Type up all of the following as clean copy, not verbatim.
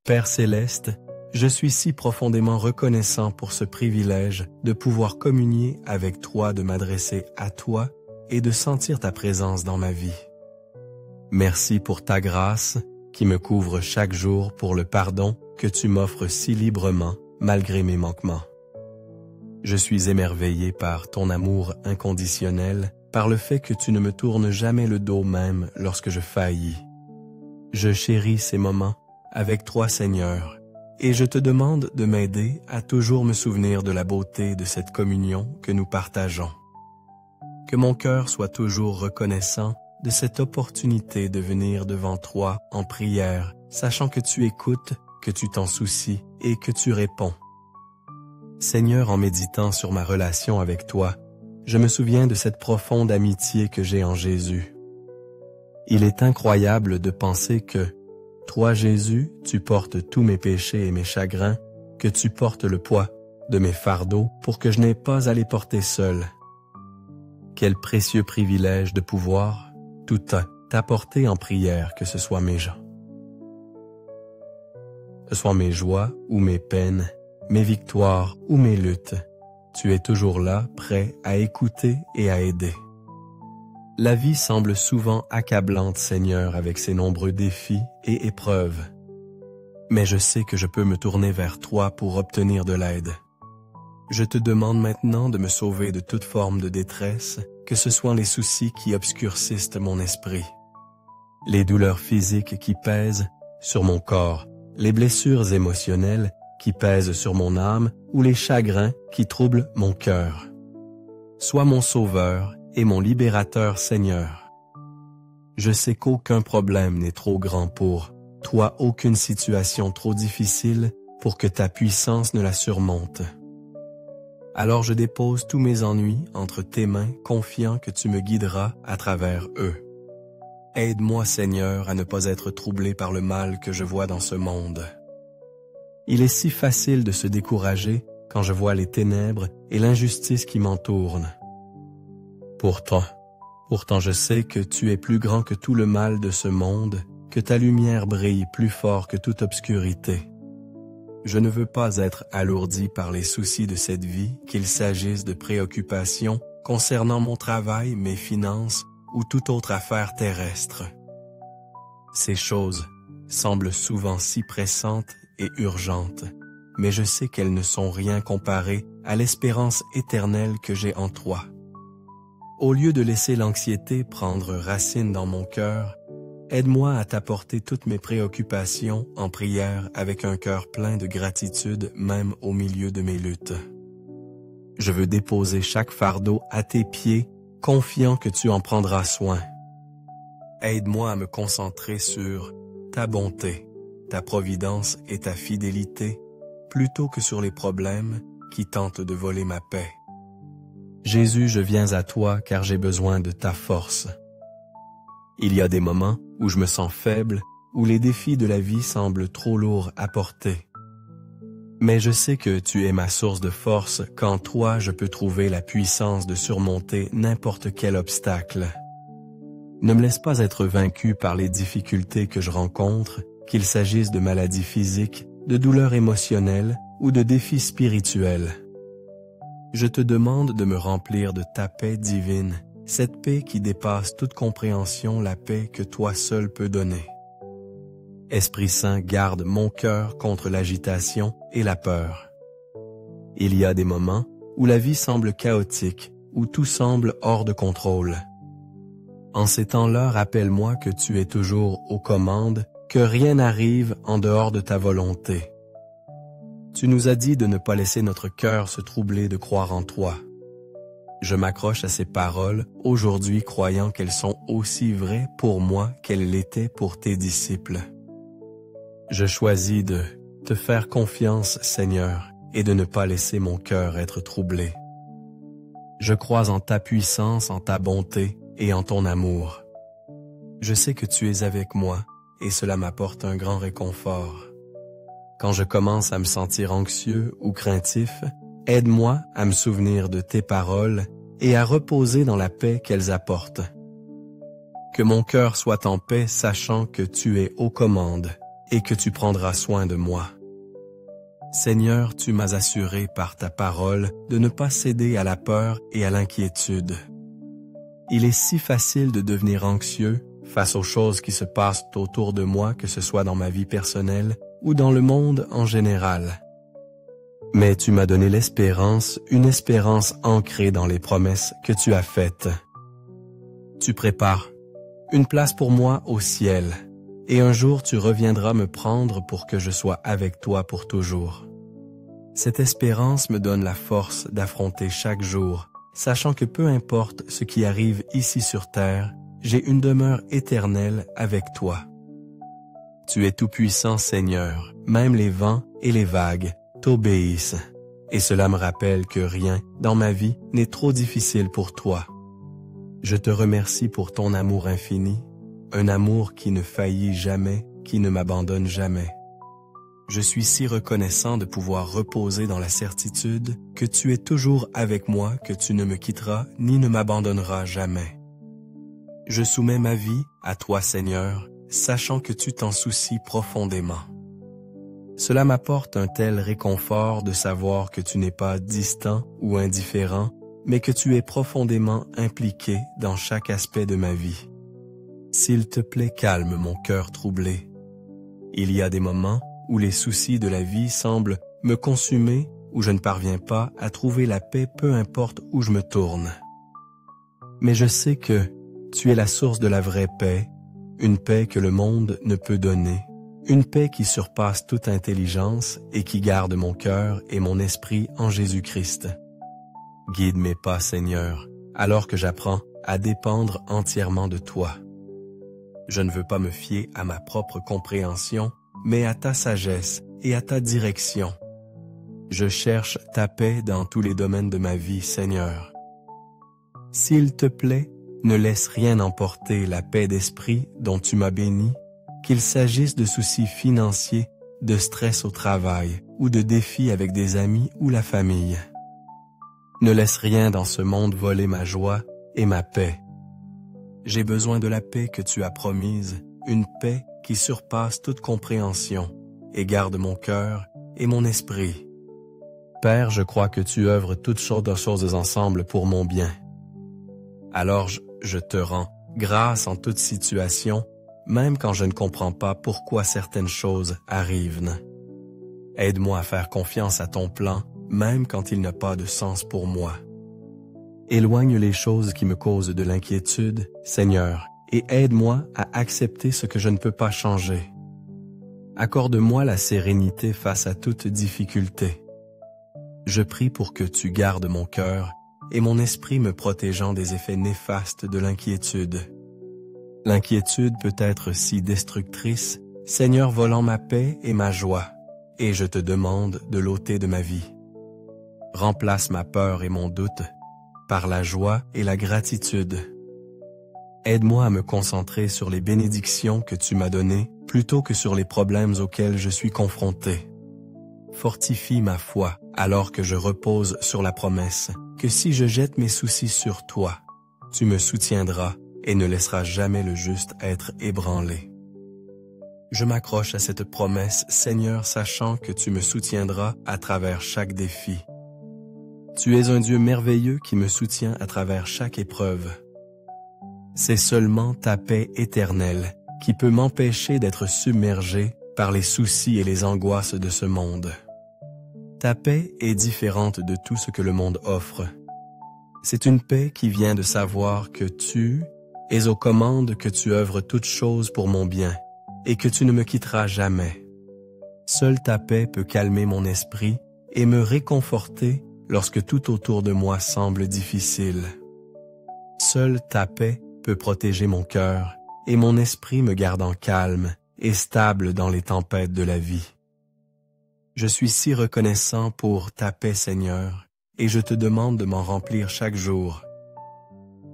Père céleste, je suis si profondément reconnaissant pour ce privilège de pouvoir communier avec toi, de m'adresser à toi et de sentir ta présence dans ma vie. Merci pour ta grâce qui me couvre chaque jour, pour le pardon que tu m'offres si librement malgré mes manquements. Je suis émerveillé par ton amour inconditionnel, par le fait que tu ne me tournes jamais le dos même lorsque je faillis. Je chéris ces moments avec toi, Seigneur, et je te demande de m'aider à toujours me souvenir de la beauté de cette communion que nous partageons. Que mon cœur soit toujours reconnaissant de cette opportunité de venir devant toi en prière, sachant que tu écoutes, que tu t'en soucies et que tu réponds. Seigneur, en méditant sur ma relation avec toi, je me souviens de cette profonde amitié que j'ai en Jésus. Il est incroyable de penser que, toi Jésus, tu portes tous mes péchés et mes chagrins, que tu portes le poids de mes fardeaux pour que je n'aie pas à les porter seul. Quel précieux privilège de pouvoir tout t'apporter en prière, que ce soit mes joies ou mes peines, mes victoires ou mes luttes. Tu es toujours là, prêt à écouter et à aider. La vie semble souvent accablante, Seigneur, avec ses nombreux défis et épreuves. Mais je sais que je peux me tourner vers toi pour obtenir de l'aide. Je te demande maintenant de me sauver de toute forme de détresse, que ce soit les soucis qui obscurcissent mon esprit, les douleurs physiques qui pèsent sur mon corps, les blessures émotionnelles qui pèsent sur mon âme ou les chagrins qui troublent mon cœur. Sois mon sauveur et mon libérateur, Seigneur. Je sais qu'aucun problème n'est trop grand pour toi, aucune situation trop difficile pour que ta puissance ne la surmonte. Alors je dépose tous mes ennuis entre tes mains, confiant que tu me guideras à travers eux. Aide-moi, Seigneur, à ne pas être troublé par le mal que je vois dans ce monde. Il est si facile de se décourager quand je vois les ténèbres et l'injustice qui m'entourent. Pourtant je sais que tu es plus grand que tout le mal de ce monde, que ta lumière brille plus fort que toute obscurité. Je ne veux pas être alourdi par les soucis de cette vie, qu'il s'agisse de préoccupations concernant mon travail, mes finances ou toute autre affaire terrestre. Ces choses semblent souvent si pressantes et urgentes, mais je sais qu'elles ne sont rien comparées à l'espérance éternelle que j'ai en toi. Au lieu de laisser l'anxiété prendre racine dans mon cœur, aide-moi à t'apporter toutes mes préoccupations en prière avec un cœur plein de gratitude même au milieu de mes luttes. Je veux déposer chaque fardeau à tes pieds, confiant que tu en prendras soin. Aide-moi à me concentrer sur ta bonté, ta providence et ta fidélité, plutôt que sur les problèmes qui tentent de voler ma paix. Jésus, je viens à toi car j'ai besoin de ta force. Il y a des moments où je me sens faible, où les défis de la vie semblent trop lourds à porter. Mais je sais que tu es ma source de force, qu'en toi je peux trouver la puissance de surmonter n'importe quel obstacle. Ne me laisse pas être vaincu par les difficultés que je rencontre, qu'il s'agisse de maladies physiques, de douleurs émotionnelles ou de défis spirituels. Je te demande de me remplir de ta paix divine, cette paix qui dépasse toute compréhension, la paix que toi seul peux donner. Esprit Saint, garde mon cœur contre l'agitation et la peur. Il y a des moments où la vie semble chaotique, où tout semble hors de contrôle. En ces temps-là, rappelle-moi que tu es toujours aux commandes, que rien n'arrive en dehors de ta volonté. Tu nous as dit de ne pas laisser notre cœur se troubler de croire en toi. Je m'accroche à ces paroles, aujourd'hui croyant qu'elles sont aussi vraies pour moi qu'elles l'étaient pour tes disciples. Je choisis de te faire confiance, Seigneur, et de ne pas laisser mon cœur être troublé. Je crois en ta puissance, en ta bonté et en ton amour. Je sais que tu es avec moi, et cela m'apporte un grand réconfort. Quand je commence à me sentir anxieux ou craintif, aide-moi à me souvenir de tes paroles et à reposer dans la paix qu'elles apportent. Que mon cœur soit en paix, sachant que tu es aux commandes, et que tu prendras soin de moi. Seigneur, tu m'as assuré par ta parole de ne pas céder à la peur et à l'inquiétude. Il est si facile de devenir anxieux face aux choses qui se passent autour de moi, que ce soit dans ma vie personnelle ou dans le monde en général. Mais tu m'as donné l'espérance, une espérance ancrée dans les promesses que tu as faites. Tu prépares une place pour moi au ciel, et un jour tu reviendras me prendre pour que je sois avec toi pour toujours. Cette espérance me donne la force d'affronter chaque jour, sachant que peu importe ce qui arrive ici sur terre, j'ai une demeure éternelle avec toi. Tu es tout-puissant, Seigneur, même les vents et les vagues t'obéissent, et cela me rappelle que rien dans ma vie n'est trop difficile pour toi. Je te remercie pour ton amour infini, un amour qui ne faillit jamais, qui ne m'abandonne jamais. Je suis si reconnaissant de pouvoir reposer dans la certitude que tu es toujours avec moi, que tu ne me quitteras ni ne m'abandonneras jamais. Je soumets ma vie à toi, Seigneur, sachant que tu t'en soucies profondément. Cela m'apporte un tel réconfort de savoir que tu n'es pas distant ou indifférent, mais que tu es profondément impliqué dans chaque aspect de ma vie. S'il te plaît, calme mon cœur troublé. Il y a des moments où les soucis de la vie semblent me consumer, où je ne parviens pas à trouver la paix peu importe où je me tourne. Mais je sais que tu es la source de la vraie paix, une paix que le monde ne peut donner, une paix qui surpasse toute intelligence et qui garde mon cœur et mon esprit en Jésus-Christ. Guide mes pas, Seigneur, alors que j'apprends à dépendre entièrement de toi. Je ne veux pas me fier à ma propre compréhension, mais à ta sagesse et à ta direction. Je cherche ta paix dans tous les domaines de ma vie, Seigneur. S'il te plaît, ne laisse rien emporter la paix d'esprit dont tu m'as béni, qu'il s'agisse de soucis financiers, de stress au travail ou de défis avec des amis ou la famille. Ne laisse rien dans ce monde voler ma joie et ma paix. J'ai besoin de la paix que tu as promise, une paix qui surpasse toute compréhension et garde mon cœur et mon esprit. Père, je crois que tu œuvres toutes choses ensemble pour mon bien. Alors je te rends grâce en toute situation, même quand je ne comprends pas pourquoi certaines choses arrivent. Aide-moi à faire confiance à ton plan, même quand il n'a pas de sens pour moi. Éloigne les choses qui me causent de l'inquiétude, Seigneur, et aide-moi à accepter ce que je ne peux pas changer. Accorde-moi la sérénité face à toute difficulté. Je prie pour que tu gardes mon cœur et mon esprit me protégeant des effets néfastes de l'inquiétude. L'inquiétude peut être si destructrice, Seigneur, volant ma paix et ma joie, et je te demande de l'ôter de ma vie. Remplace ma peur et mon doute par la joie et la gratitude. Aide-moi à me concentrer sur les bénédictions que tu m'as données plutôt que sur les problèmes auxquels je suis confronté. Fortifie ma foi alors que je repose sur la promesse que si je jette mes soucis sur toi, tu me soutiendras et ne laisseras jamais le juste être ébranlé. Je m'accroche à cette promesse, Seigneur, sachant que tu me soutiendras à travers chaque défi. Tu es un Dieu merveilleux qui me soutient à travers chaque épreuve. C'est seulement ta paix éternelle qui peut m'empêcher d'être submergé par les soucis et les angoisses de ce monde. Ta paix est différente de tout ce que le monde offre. C'est une paix qui vient de savoir que tu es aux commandes, que tu œuvres toutes choses pour mon bien et que tu ne me quitteras jamais. Seule ta paix peut calmer mon esprit et me réconforter lorsque tout autour de moi semble difficile. Seule ta paix peut protéger mon cœur et mon esprit me gardant calme et stable dans les tempêtes de la vie. Je suis si reconnaissant pour ta paix, Seigneur, et je te demande de m'en remplir chaque jour.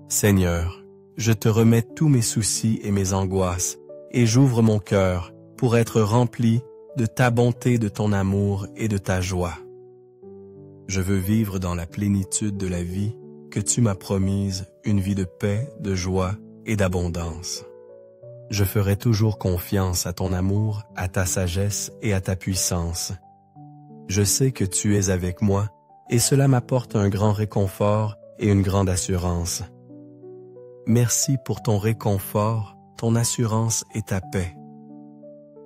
Seigneur, je te remets tous mes soucis et mes angoisses, et j'ouvre mon cœur pour être rempli de ta bonté, de ton amour et de ta joie. Je veux vivre dans la plénitude de la vie que tu m'as promise, une vie de paix, de joie et d'abondance. Je ferai toujours confiance à ton amour, à ta sagesse et à ta puissance. Je sais que tu es avec moi, et cela m'apporte un grand réconfort et une grande assurance. Merci pour ton réconfort, ton assurance et ta paix.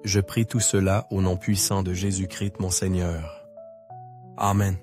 Je prie tout cela au nom puissant de Jésus-Christ mon Seigneur. Amen.